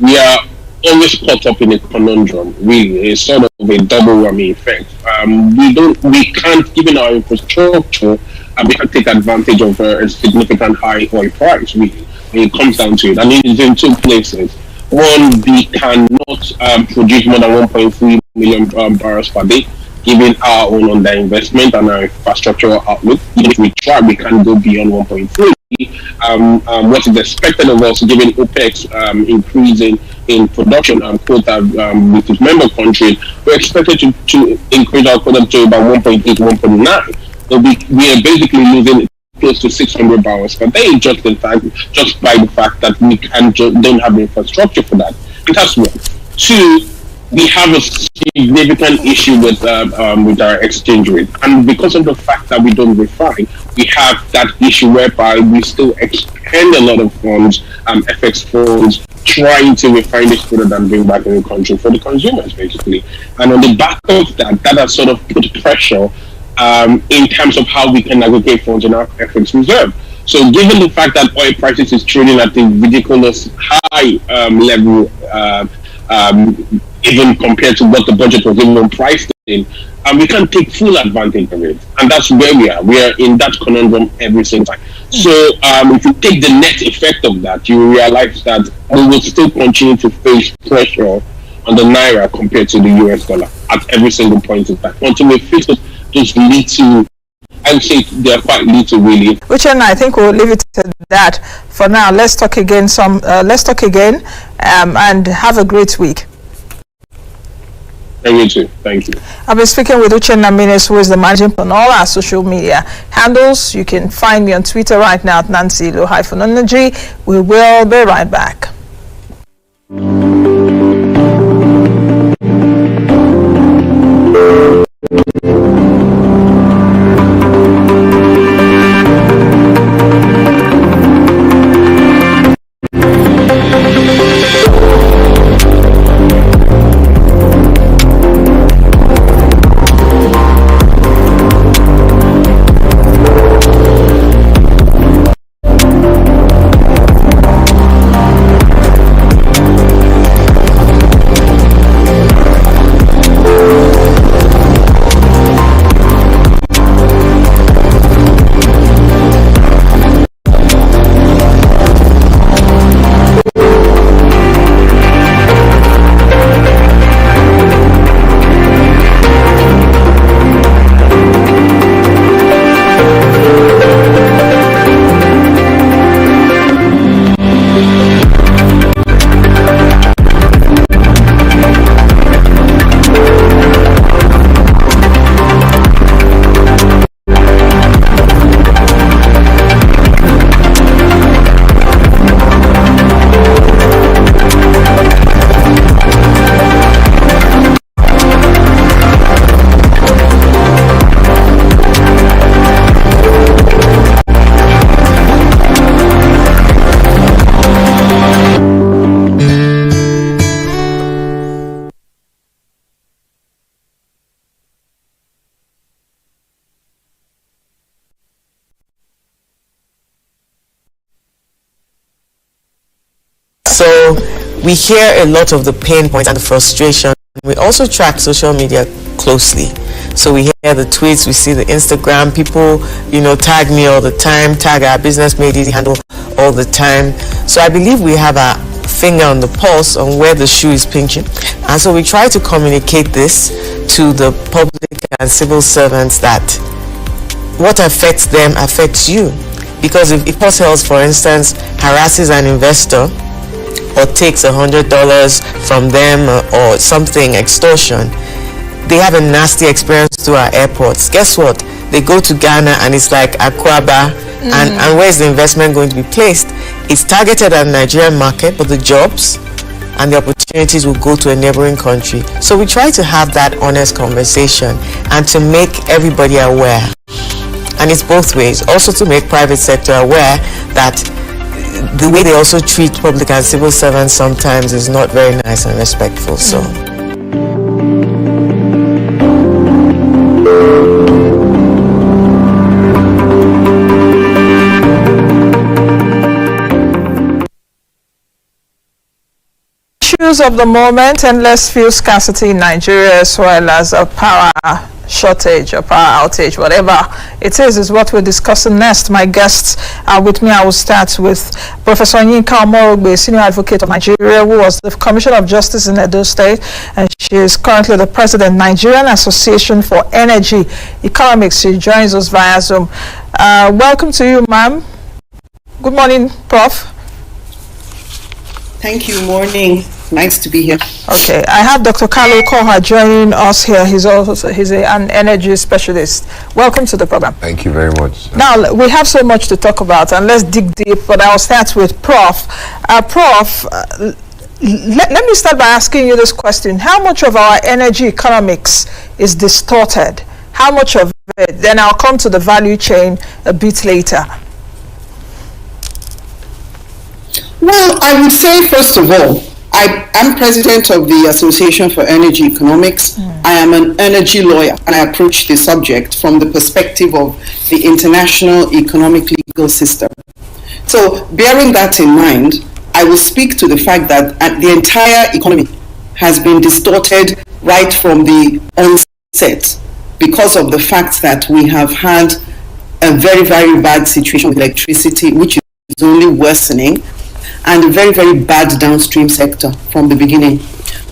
we are always caught up in a conundrum. Really, it's sort of a double whammy effect. We can't, given our infrastructure, we can't take advantage of a significant high oil price. Really, when it comes down to it, and it is in two places. One, we cannot produce more than 1.3 million barrels per day, given our own underinvestment and our infrastructural outlook. Even if we try, we can't go beyond 1.3. What is expected of us, given OPEC's increasing in production and quota with its member countries, we're expected to increase our quota to about 1.8, 1.9. So we are basically losing close to 600 barrels per day just by the fact that we don't have the infrastructure for that. And that's one. Two, we have a significant issue with our exchange rate, and because of the fact that we don't refine, we have that issue whereby we still expend a lot of funds, FX funds, trying to refine this product and bring back in the country for the consumers, basically. And on the back of that, that has sort of put pressure in terms of how we can aggregate funds in our FX reserve. So, given the fact that oil prices is trading at a ridiculous high level, even compared to what the budget was even priced in, and we can't take full advantage of it. And that's where we are. We are in that conundrum every single time. So if you take the net effect of that, you realize that we will still continue to face pressure on the Naira compared to the US dollar at every single point in time. Until we fix those little, I would say they're quite little really. Which and I think we'll leave it at that for now. Let's talk again and have a great week. You too. Thank you. I've been speaking with Uchenna Mines, who is the managing on all our social media handles. You can find me on Twitter right now at Nancy Lo-Energy. We will be right back. So we hear a lot of the pain points and the frustration. We also track social media closely. So we hear the tweets, we see the Instagram, people, tag me all the time, tag our business made easy handle all the time. So I believe we have a finger on the pulse on where the shoe is pinching. And so we try to communicate this to the public and civil servants that what affects them affects you. Because if Port Health, for instance, harasses an investor or takes $100 from them or something, extortion, they have a nasty experience to our airports. Guess what? They go to Ghana and it's like Akwaba, and where's the investment going to be placed? It's targeted at the Nigerian market, but the jobs and the opportunities will go to a neighboring country. So we try to have that honest conversation and to make everybody aware. And it's both ways. Also to make private sector aware that the way they also treat public and civil servants sometimes is not very nice and respectful. So. issues of the moment, endless fuel scarcity in Nigeria, as well as a power shortage or power outage, whatever it is what we're discussing next. My guests are with me. I will start with Professor Yinka Omorogbe, Senior Advocate of Nigeria, who was the Commissioner of Justice in Edo State, and she is currently the President, Nigerian Association for Energy Economics. She joins us via Zoom. Welcome to you, ma'am. Good morning, Prof. Thank you. Morning. Nice to be here. Okay, I have Dr. Carlo Koha joining us here. He's an energy specialist. Welcome to the program. Thank you very much. Now, we have so much to talk about, and let's dig deep, but I'll start with Prof. Prof, let me start by asking you this question. How much of our energy economics is distorted? How much of it? Then I'll come to the value chain a bit later. Well, I would say, first of all, I'm president of the Association for Energy Economics. I am an energy lawyer, and I approach the subject from the perspective of the international economic legal system. So, bearing that in mind, I will speak to the fact that the entire economy has been distorted right from the onset because of the fact that we have had a very, very bad situation with electricity, which is only worsening, and a very, very bad downstream sector from the beginning.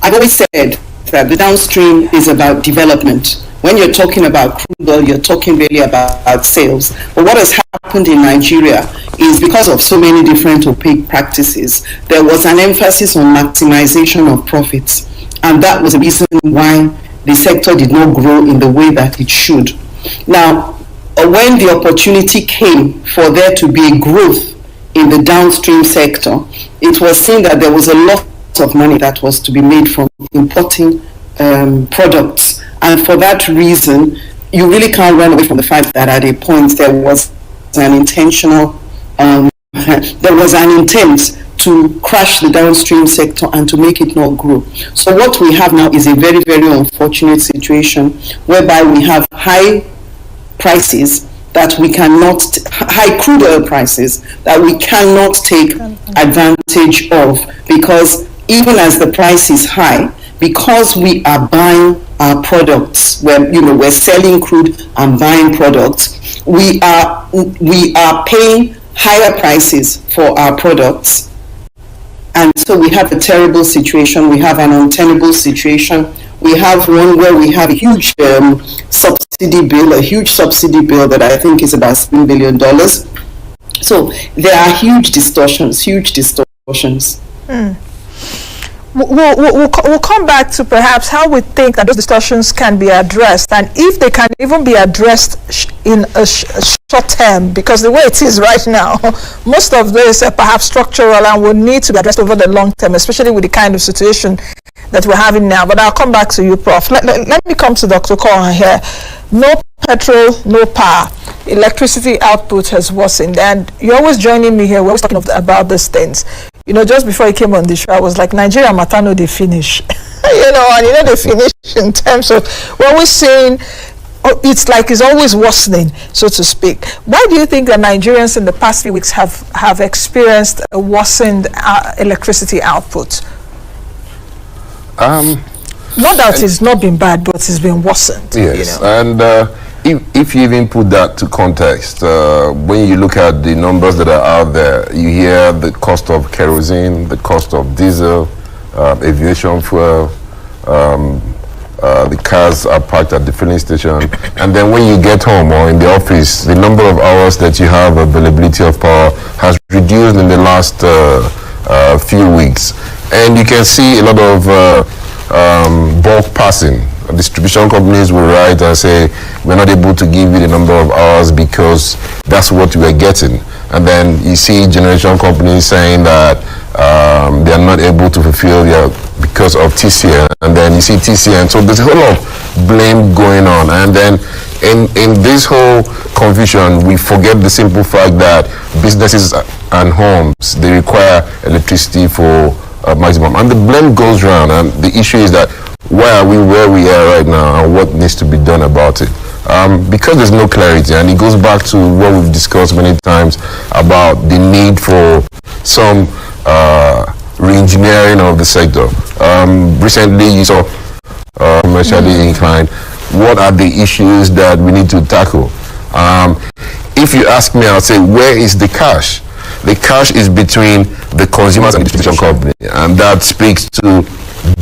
I've always said that the downstream is about development. When you're talking about crude oil, you're talking really about sales. But what has happened in Nigeria is because of so many different opaque practices, there was an emphasis on maximization of profits. And that was the reason why the sector did not grow in the way that it should. Now, when the opportunity came for there to be a growth in the downstream sector, it was seen that there was a lot of money that was to be made from importing products. And for that reason, you really can't run away from the fact that at a point there was an intentional, there was an intent to crash the downstream sector and to make it not grow. So what we have now is a very, very unfortunate situation whereby we have high prices that we cannot, high crude oil prices that we cannot take advantage of, because even as the price is high, because we are buying our products, we're selling crude and buying products, we are paying higher prices for our products. And so we have a terrible situation, we have an untenable situation. We have one where we have a huge subsidy bill that I think is about $7 billion. So there are huge distortions. We'll come back to perhaps how we think that those distortions can be addressed, and if they can even be addressed in a short term, because the way it is right now, most of this are perhaps structural and will need to be addressed over the long term, especially with the kind of situation that we're having now. But I'll come back to you, Prof. Let me come to Dr. Koha here. No petrol, no power. Electricity output has worsened, and you're always joining me here. We're always talking about these things. Just before you came on the show, I was like, Nigeria Matano, they finish. And they finish in terms of what we're saying. It's like it's always worsening, so to speak. Why do you think that Nigerians in the past few weeks have experienced a worsened electricity output? Not that it's not been bad, but it's been worsened. Yes, and if you even put that to context, when you look at the numbers that are out there, you hear the cost of kerosene, the cost of diesel, aviation fuel, the cars are parked at the filling station, and then when you get home or in the office, the number of hours that you have availability of power has reduced in the last few weeks. And you can see a lot of bulk passing. Distribution companies will write and say, we're not able to give you the number of hours because that's what we are getting. And then you see generation companies saying that they are not able to fulfill their because of TCN. And then you see TCN. So there's a whole lot of blame going on. And then in this whole confusion, we forget the simple fact that businesses and homes, they require electricity for maximum. And the blame goes around. And the issue is that why are we where we are right now and what needs to be done about it? Because there's no clarity, and it goes back to what we've discussed many times about the need for some re-engineering of the sector. Recently, you saw commercially inclined. What are the issues that we need to tackle? If you ask me, I'll say, where is the cash? The cash is between the consumers and the distribution company, and that speaks to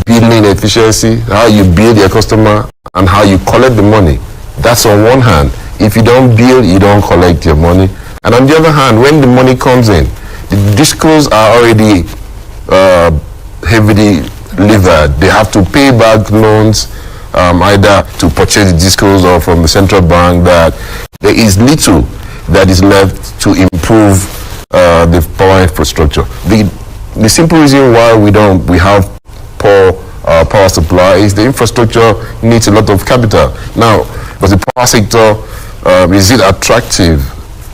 billing efficiency, how you bill your customer, and how you collect the money. That's on one hand. If you don't bill, you don't collect your money. And on the other hand, when the money comes in, the discos are already heavily levered. They have to pay back loans, either to purchase the discos or from the central bank. That there is little that is left to improve the power infrastructure. The simple reason why we have poor power supply is the infrastructure needs a lot of capital. Now, because the power sector, is it attractive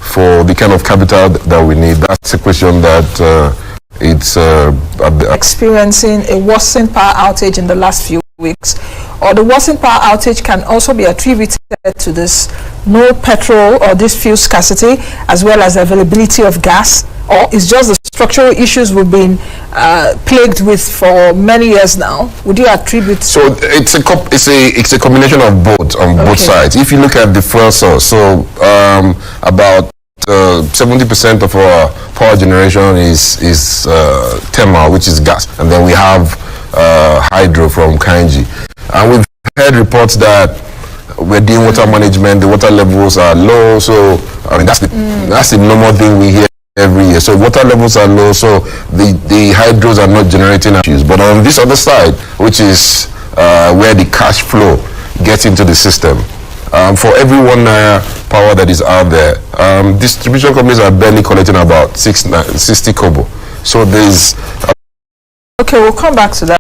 for the kind of capital that we need? That's a question that it's experiencing a worsened power outage in the last few weeks, or the worsened power outage can also be attributed to this no petrol or this fuel scarcity, as well as availability of gas, or it's just the structural issues we've been plagued with for many years now. Would you attribute? So it's a combination of both on both sides. If you look at the fuel source, so about 70% of our power generation is thermal, which is gas, and then we have hydro from Kainji. And we've heard reports that we're doing water management, the water levels are low, so I mean that's the normal thing we hear every year. So water levels are low, so the hydros are not generating issues. But on this other side, which is where the cash flow gets into the system, for every 1 naira power that is out there, distribution companies are barely collecting about 60 kobo. So there's okay, we'll come back to that.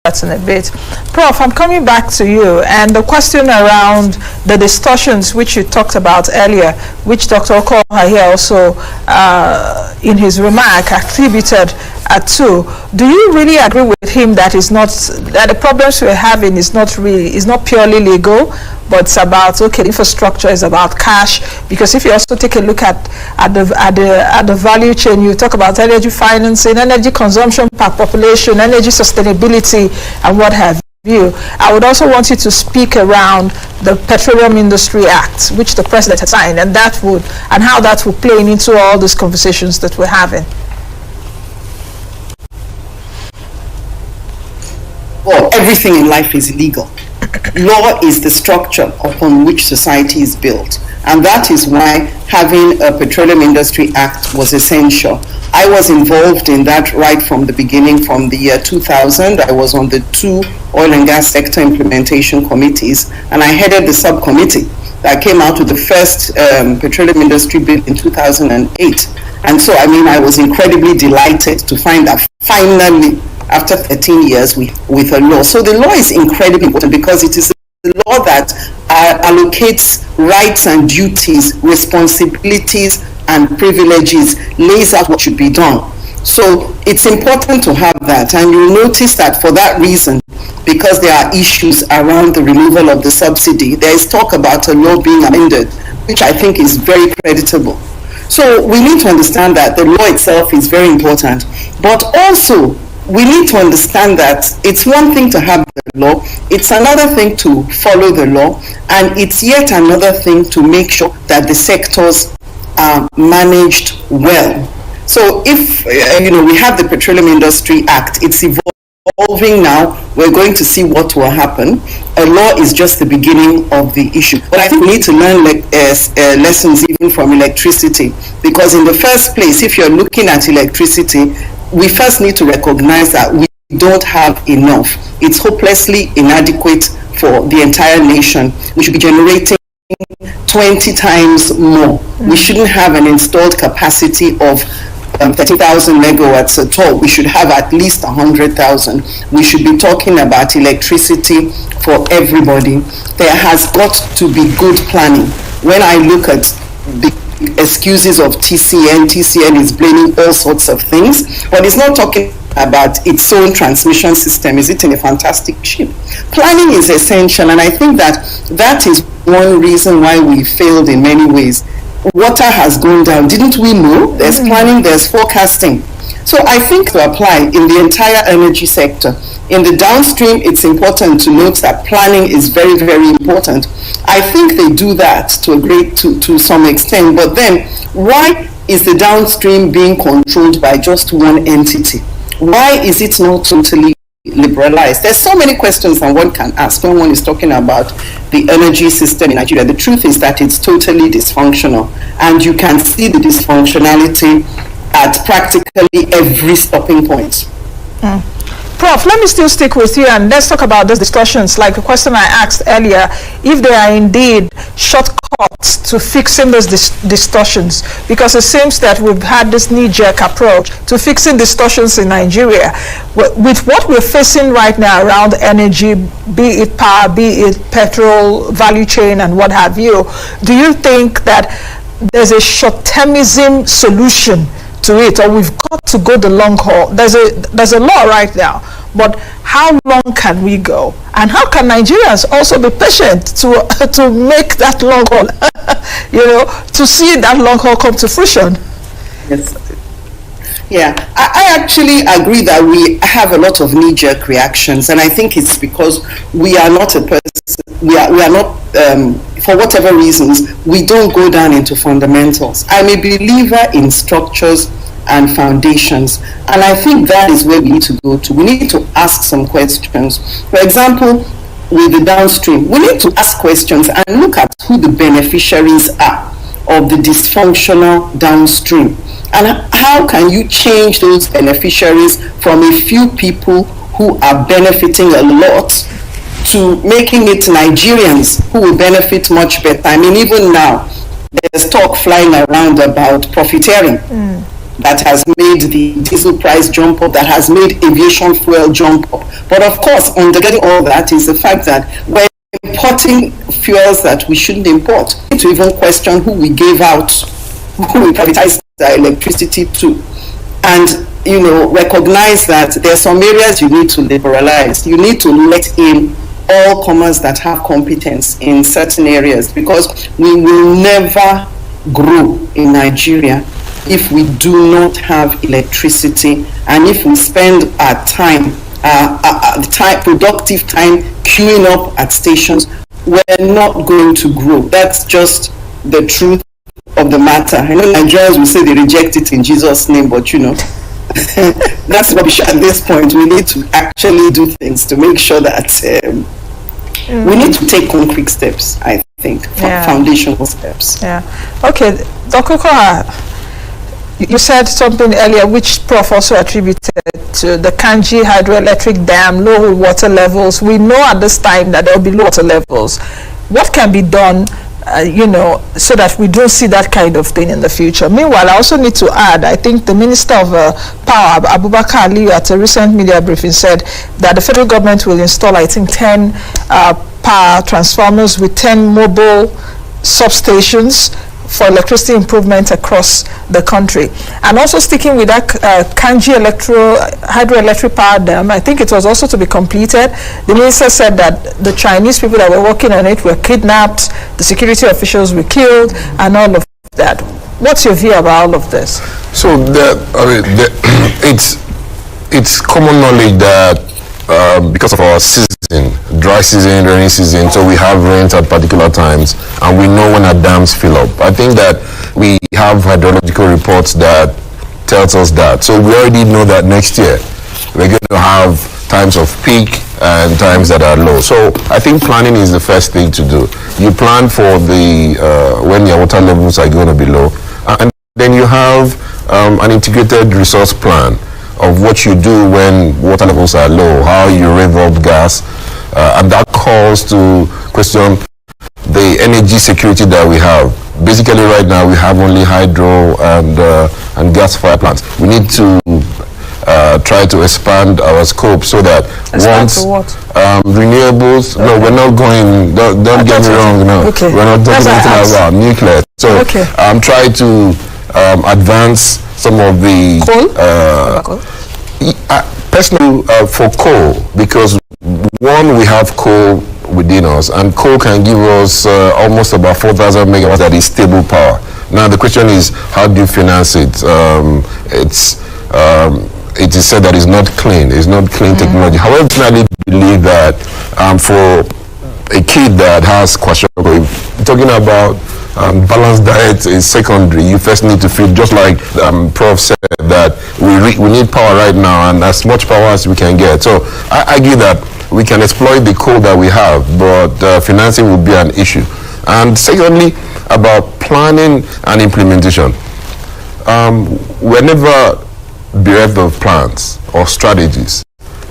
That's in a bit. Prof, I'm coming back to you, and the question around the distortions which you talked about earlier, which Dr. Okoha here also in his remark attributed to. Do you really agree with him that that the problems we're having is not purely legal, but it's about infrastructure is about cash? Because if you also take a look at the value chain, you talk about energy financing, energy consumption per population, energy sustainability, and what have you. I would also want you to speak around the Petroleum Industry Act, which the president has signed, and how that would play into all these conversations that we're having. Well, everything in life is legal. Law is the structure upon which society is built, and that is why having a Petroleum Industry Act was essential. I was involved in that right from the beginning, from the year 2000. I was on the 2 oil and gas sector implementation committees, and I headed the subcommittee that came out with the first petroleum industry bill in 2008. And so, I was incredibly delighted to find that finally, after 13 years, with a law. So the law is incredibly important because it is a law that allocates rights and duties, responsibilities and privileges, lays out what should be done. So it's important to have that, and you'll notice that for that reason, because there are issues around the removal of the subsidy, there is talk about a law being amended, which I think is very creditable. So we need to understand that the law itself is very important, but also we need to understand that it's one thing to have the law, it's another thing to follow the law, and it's yet another thing to make sure that the sectors are managed well. So if, we have the Petroleum Industry Act, it's evolving now, we're going to see what will happen. A law is just the beginning of the issue. But I think we need to learn lessons even from electricity, because in the first place, if you're looking at electricity, we first need to recognize that we don't have enough. It's hopelessly inadequate for the entire nation. We should be generating 20 times more. We shouldn't have an installed capacity of 30,000 megawatts at all. We should have at least 100,000. We should be talking about electricity for everybody. There has got to be good planning. When I look at the excuses of TCN is blaming all sorts of things, but it's not talking about its own transmission system. Is it in a fantastic shape? Planning is essential, and I think that is one reason why we failed in many ways. Water has gone down. Didn't we know? There's planning, there's forecasting. So I think to apply in the entire energy sector, in the downstream, it's important to note that planning is very, very important. I think they do that to some extent, but then why is the downstream being controlled by just one entity? Why is it not totally liberalized? There's so many questions that one can ask when one is talking about the energy system in Nigeria. The truth is that it's totally dysfunctional, and you can see the dysfunctionality at practically every stopping point. Prof, let me still stick with you, and let's talk about those discussions, like the question I asked earlier, if there are indeed shortcuts to fixing those distortions, because it seems that we've had this knee-jerk approach to fixing distortions in Nigeria. With what we're facing right now around energy, be it power, be it petrol, value chain, and what have you, do you think that there's a short-termism solution to it, or we've got to go the long haul? There's a law right now, but how long can we go, and how can Nigerians also be patient to make that long haul, to see that long haul come to fruition? Yes. Yeah, I actually agree that we have a lot of knee-jerk reactions, and I think it's because we are not for whatever reasons, we don't go down into fundamentals. I'm a believer in structures and foundations, and I think that is where we need to go to. We need to ask some questions. For example, with the downstream, we need to ask questions and look at who the beneficiaries are of the dysfunctional downstream, and how can you change those beneficiaries from a few people who are benefiting a lot to making it Nigerians who will benefit much better. I mean, even now, there's talk flying around about profiteering that has made the diesel price jump up, that has made aviation fuel jump up. But of course, undergirding all that is the fact that we're importing fuels that we shouldn't import. We need to even question who we gave out, who we privatized the electricity to, and recognize that there are some areas you need to liberalize. You need to let in all comers that have competence in certain areas, because we will never grow in Nigeria if we do not have electricity, and if we spend our productive time queuing up at stations, we're not going to grow. That's just the truth of the matter. I know Nigerians will say they reject it in Jesus' name, but that's rubbish at this point. We need to actually do things to make sure that we need to take concrete steps, I think, foundational steps. Yeah. Okay, Dr. Koha, You said something earlier, which Prof also attributed to the Kanji hydroelectric dam, low water levels. We know at this time that there will be low water levels. What can be done, so that we don't see that kind of thing in the future? Meanwhile, I also need to add, I think the Minister of Power, Abubakar Aliyu, at a recent media briefing said that the federal government will install, I think, 10 power transformers with 10 mobile substations for electricity improvement across the country. And also sticking with that Kanji hydroelectric power dam, I think it was also to be completed. The minister said that the Chinese people that were working on it were kidnapped, the security officials were killed, and all of that. What's your view about all of this? So it's common knowledge that because of our season, dry season, rainy season, so we have rains at particular times, and we know when our dams fill up. I think that we have hydrological reports that tells us that. So we already know that next year we're going to have times of peak and times that are low. So I think planning is the first thing to do. You plan for the when your water levels are going to be low, and then you have an integrated resource plan of what you do when water levels are low, how you rev up gas, and that calls to question the energy security that we have. Basically, right now we have only hydro and gas fire plants. We need to try to expand our scope so that renewables. No, we're not going. Don't get me wrong. No, okay. We're not talking anything about nuclear. So try to advance some of the coal. Personally, for coal, because one, we have coal within us, and coal can give us almost about 4,000 megawatts that is stable power. Now the question is, how do you finance it? It is said that it's not clean. It's not clean technology. However, I personally believe that for a kid that has kwashiorkor, talking about balanced diet is secondary. You first need to feed, just like Prof said, that we need power right now, and as much power as we can get. So I argue that we can exploit the coal that we have, but financing will be an issue. And secondly, about planning and implementation. We're never bereft of plans or strategies.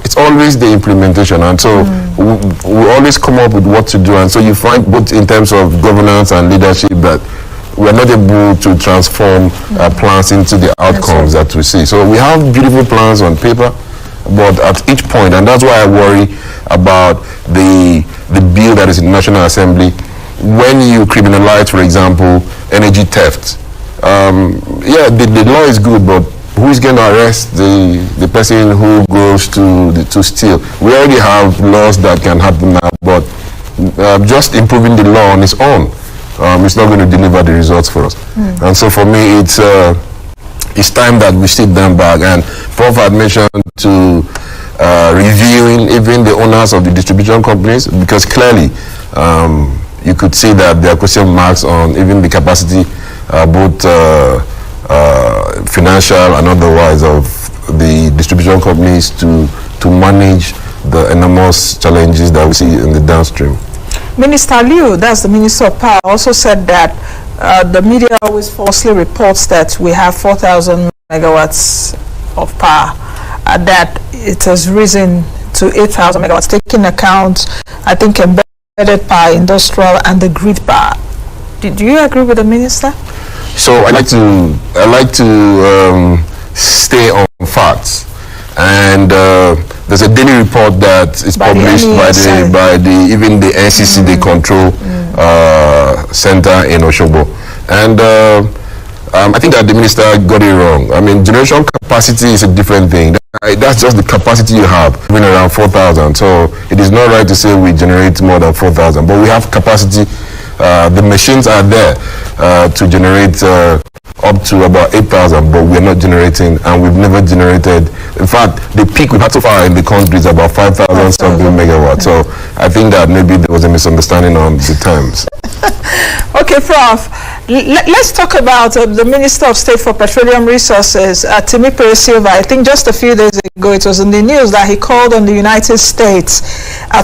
It's always the implementation, and so we always come up with what to do. And so you find, both in terms of governance and leadership, that we're not able to transform plans into the outcomes that we see. So we have beautiful plans on paper, but at each point, and that's why I worry about the bill that is in the National Assembly. When you criminalize, for example, energy theft, the law is good, but who's going to arrest the person who goes to steal? We already have laws that can happen now, but just improving the law on its own, it's not going to deliver the results for us. And so for me, it's time that we sit them back. And Prof had mentioned to reviewing even the owners of the distribution companies, because clearly you could see that there are question marks on even the capacity, both financial and otherwise, of the distribution companies to manage the enormous challenges that we see in the downstream. Minister Liu, that's the Minister of Power, also said that the media always falsely reports that we have 4,000 megawatts of power, that it has risen to 8,000 megawatts, taking account, I think, embedded power, industrial, and the grid power. Do you agree with the minister? So I like to stay on facts, and there's a daily report that is published by the even the NCC, the control center in Oshobo, and I think that the minister got it wrong. I mean, generation capacity is a different thing. That's just the capacity you have, even around 4,000. So it is not right to say we generate more than 4,000, but we have capacity. The machines are there to generate up to about 8,000, but we're not generating, and we've never generated. In fact, the peak we've had so far in the country is about 5,000 something megawatts. So I think that maybe there was a misunderstanding on the terms. Okay, Prof. Let's talk about the Minister of State for Petroleum Resources, Timi Silva. I think just a few days ago it was in the news that he called on the United States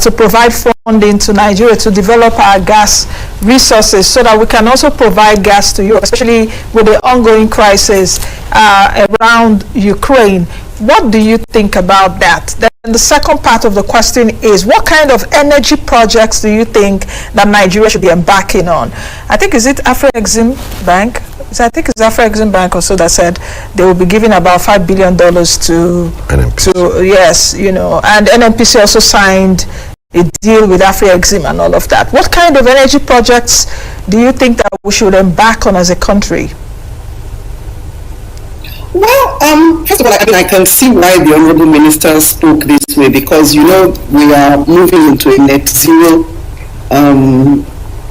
to provide funds funding to Nigeria to develop our gas resources so that we can also provide gas to Europe, especially with the ongoing crisis around Ukraine. What do you think about that? Then the second part of the question is, what kind of energy projects do you think that Nigeria should be embarking on? I think, is it Afro-Exim Bank? I think it's Afro-Exim Bank also that said they will be giving about $5 billion to NNPC. Yes, you know, and NNPC also signed a deal with Afro-Exim and all of that. What kind of energy projects do you think that we should embark on as a country? Well, first of all, I can see why the Honorable Minister spoke this way, because, you know, we are moving into a net zero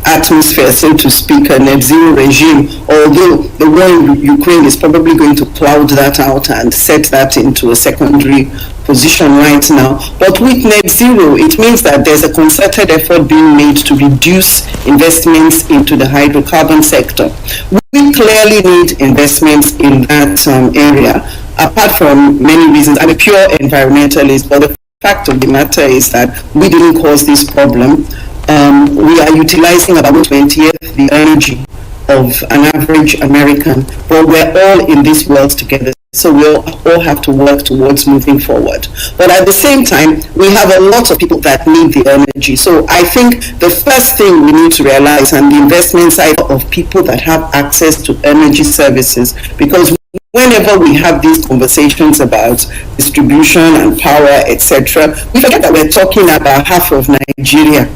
atmosphere, so to speak, a net zero regime, although the war in Ukraine is probably going to cloud that out and set that into a secondary position right now. But with net zero, it means that there's a concerted effort being made to reduce investments into the hydrocarbon sector. We clearly need investments in that area, apart from many reasons. I'm a pure environmentalist, but the fact of the matter is that we didn't cause this problem. We are utilizing about 20th the energy of an average American, but we're all in this world together, so we all have to work towards moving forward. But at the same time, we have a lot of people that need the energy. So I think the first thing we need to realize, and the investment side of people that have access to energy services, because whenever we have these conversations about distribution and power, etc., we forget that we're talking about half of Nigeria.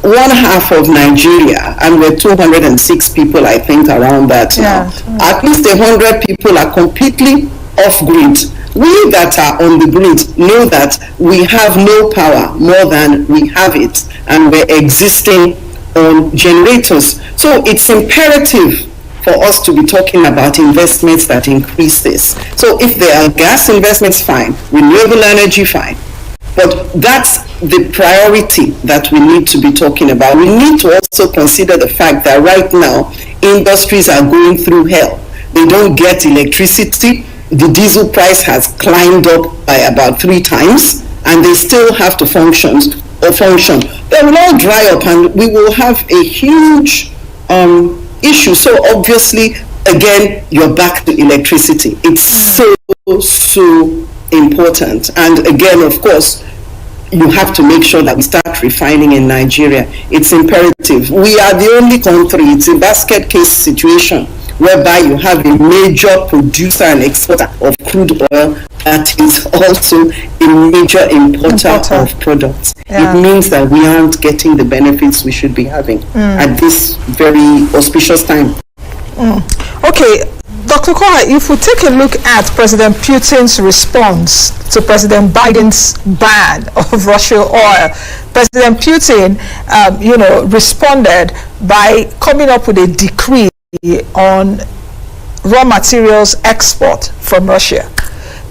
One half of Nigeria, and we're 206 people, I think, around that now. At least 100 people are completely off-grid. We that are on the grid know that we have no power more than we have it, and we're existing on generators. So it's imperative for us to be talking about investments that increase this. So if there are gas investments, fine. Renewable energy, fine. But that's the priority that we need to be talking about. We need to also consider the fact that right now, industries are going through hell. They don't get electricity. The diesel price has climbed up by about 3 times, and they still have to function. They will all dry up, and we will have a huge issue. So obviously, again, you're back to electricity. It's so important. And again, of course, you have to make sure that we start refining in Nigeria. It's imperative. We are the only country, it's a basket case situation, whereby you have a major producer and exporter of crude oil that is also a major importer of products. It means that we aren't getting the benefits we should be having at this very auspicious time. Okay, Dr. Koha, if we take a look at President Putin's response to President Biden's ban of Russian oil, President Putin, responded by coming up with a decree on raw materials export from Russia.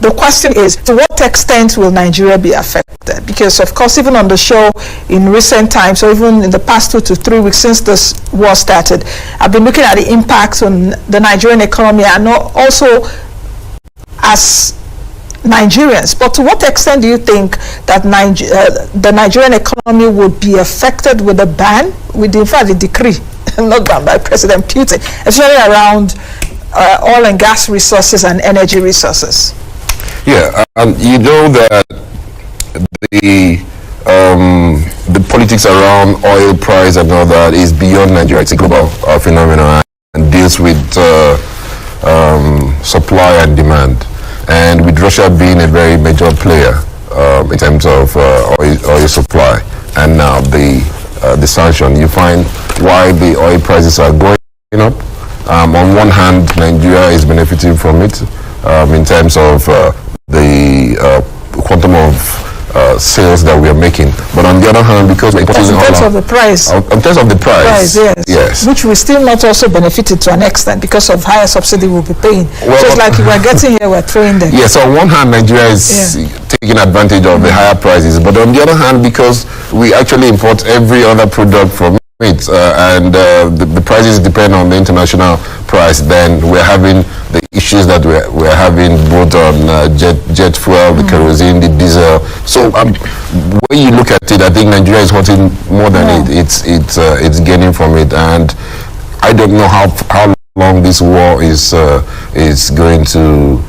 The question is, to what extent will Nigeria be affected? Because, of course, even on the show in recent times, or even in the past 2 to 3 weeks since this war started, I've been looking at the impacts on the Nigerian economy and also as Nigerians. But to what extent do you think that the Nigerian economy would be affected with the ban, with in fact the decree, not ban by President Putin, especially around oil and gas resources and energy resources? Yeah, and you know that the politics around oil price and all that is beyond Nigeria. It's a global phenomenon and deals with supply and demand. And with Russia being a very major player in terms of oil supply, and now the sanction, you find why the oil prices are going up. On one hand, Nigeria is benefiting from it in terms of the quantum of sales that we are making, but on the other hand, because we're importing in terms of the price, in terms of the price, yes, which we still not also benefited to an extent because of higher subsidy we'll be paying. Well, so it's like we're getting here, we're throwing them. Yes, on one hand, Nigeria is taking advantage of the higher prices, but on the other hand, because we actually import every other product from it, and the prices depend on the international price, then we're having the issues that we're having both spent on jet fuel, the kerosene, the diesel. So when you look at it, I think Nigeria is hurting more than it's gaining from it, and I don't know how long this war is going to